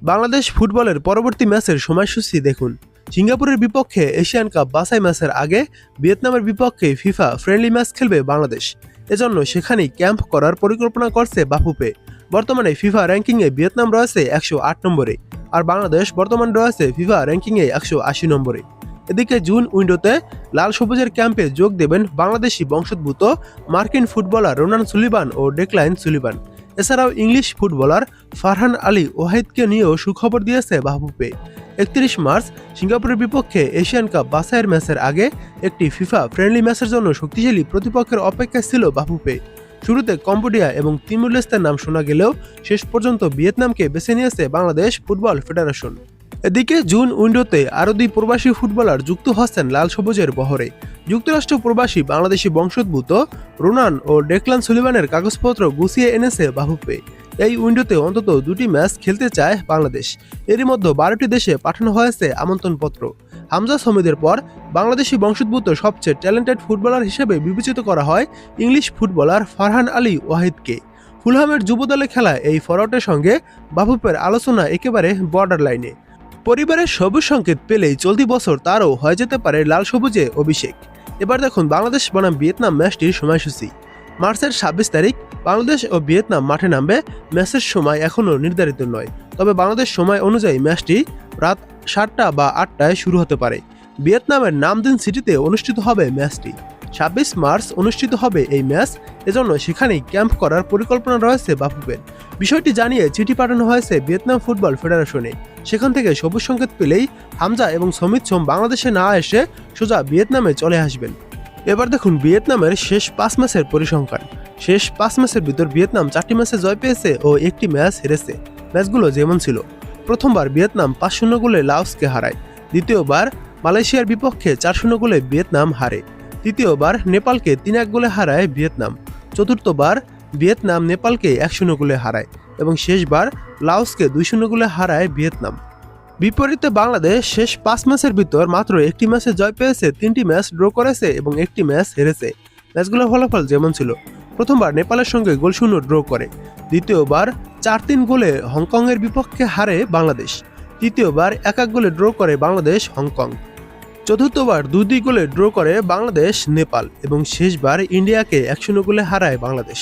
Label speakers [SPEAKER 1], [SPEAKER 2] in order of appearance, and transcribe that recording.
[SPEAKER 1] বাংলাদেশ ফুটবলের পরবর্তী ম্যাচের সময়সূচি দেখুন। সিঙ্গাপুরের বিপক্ষে এশিয়ান কাপ বাছাই ম্যাচের আগে ভিয়েতনামের বিপক্ষে ফিফা ফ্রেন্ডলি ম্যাচ খেলবে বাংলাদেশ। এজন্য সেখানেই ক্যাম্প করার পরিকল্পনা করছে বাফুফে। বর্তমানে ফিফা র্যাঙ্কিংয়ে ভিয়েতনাম রয়েছে 108 নম্বরে, আর বাংলাদেশ বর্তমানে রয়েছে ফিফা র্যাঙ্কিংয়ে 180 নম্বরে। এদিকে জুন উইন্ডোতে লাল সবুজের ক্যাম্পে যোগ দেবেন বাংলাদেশি বংশোদ্ভূত মার্কিন ফুটবলার রোনান সুলিভান ও ডেক্লাইন সুলিভান। এছাড়াও ইংলিশ ফুটবলার ফারহান আলী ওয়াহিদকে নিয়েও সুখবর দিয়েছে বাফুফে। 31 মার্চ সিঙ্গাপুরের বিপক্ষে এশিয়ান কাপ বাছাইয়ের ম্যাচের আগে একটি ফিফা ফ্রেন্ডলি ম্যাচের জন্য শক্তিশালী প্রতিপক্ষের অপেক্ষায় ছিল বাফুফে। শুরুতে কম্বোডিয়া এবং তিমুর লেস্তের নাম শোনা গেলেও শেষ পর্যন্ত ভিয়েতনামকে বেছে নিয়েছে বাংলাদেশ ফুটবল ফেডারেশন। এদিকে জুন উইন্ডোতে আরও 2 প্রবাসী ফুটবলার যুক্ত হচ্ছেন লাল সবুজের বহরে। যুক্তরাষ্ট্র প্রবাসী বাংলাদেশি বংশোদ্ভূত রোনান ও ডেক্লান সুলিভানের কাগজপত্র গুছিয়ে এনেছে বাফুফে। এই উইন্ডোতে অন্তত 2টি ম্যাচ খেলতে চায় বাংলাদেশ। এরই মধ্যে 12টি দেশে পাঠানো হয়েছে আমন্ত্রণপত্র। হামজা সমিদের পর বাংলাদেশি বংশোদ্ভূত সবচেয়ে ট্যালেন্টেড ফুটবলার হিসেবে বিবেচিত করা হয় ইংলিশ ফুটবলার ফারহান আলী ওয়াহিদকে। ফুলহামের যুব দলে খেলা এই ফরওয়ার্ডের সঙ্গে বাফুফের আলোচনা একেবারে বর্ডার লাইনে। পরিবারের সবুজ সংকেত পেলেই চলতি বছর তারও হয়ে যেতে পারে লাল সবুজে অভিষেক। এবার দেখুন বাংলাদেশ বনাম ভিয়েতনাম ম্যাচটির সময়সূচি। মার্চের 26 তারিখ বাংলাদেশ ও ভিয়েতনাম মাঠে নামবে। ম্যাচের সময় এখনও নির্ধারিত নয়, তবে বাংলাদেশ সময় অনুযায়ী ম্যাচটি রাত 7টা বা 8টায় শুরু হতে পারে। ভিয়েতনামের নামদিন সিটিতে অনুষ্ঠিত হবে ম্যাচটি। 26 মার্চ অনুষ্ঠিত হবে এই ম্যাচ, এজন্য সেখানেই ক্যাম্প করার পরিকল্পনা রয়েছে বাফুফের। বিষয়টি জানিয়ে চিঠি পাঠানো হয়েছে ভিয়েতনাম ফুটবল ফেডারেশনে। সেখান থেকে সবুজ সংকেত পেলেই হামজা এবং সমিত সোম বাংলাদেশে না এসে সোজা ভিয়েতনামে চলে আসবেন। এবার দেখুন ভিয়েতনামের শেষ 5 ম্যাচের পরিসংখ্যান। শেষ 5 ম্যাচের ভিতর ভিয়েতনাম 4টি ম্যাচে জয় পেয়েছে ও 1টি ম্যাচ হেরেছে। ম্যাচগুলো যেমন ছিল: প্রথমবার ভিয়েতনাম 5-0 গোলে লাওসকে হারায়। দ্বিতীয়বার মালয়েশিয়ার বিপক্ষে 4-0 গোলে ভিয়েতনাম হারে। তৃতীয়বার নেপালকে 3-1 গোলে হারায় ভিয়েতনাম। চতুর্থবার ভিয়েতনাম নেপালকে 1-0 গোলে হারায় এবং শেষবার লাওসকে 2-0 গোলে হারায় ভিয়েতনাম। বিপরীতে বাংলাদেশ শেষ 5 ম্যাচের ভিতর মাত্র 1টি ম্যাচে জয় পেয়েছে, 3টি ম্যাচ ড্র করেছে এবং 1টি ম্যাচ হেরেছে। ম্যাচগুলোর ফলাফল যেমন ছিল: প্রথমবার নেপালের সঙ্গে গোল-শূন্য ড্র করে। দ্বিতীয়বার 4-3 গোলে হংকংয়ের বিপক্ষে হারে বাংলাদেশ। তৃতীয়বার 1-1 গোলে ড্র করে বাংলাদেশ হংকং। চতুর্থবার 2-2 গোলে ড্র করে বাংলাদেশ নেপাল এবং শেষবার ইন্ডিয়াকে 1-0 গোলে হারায় বাংলাদেশ।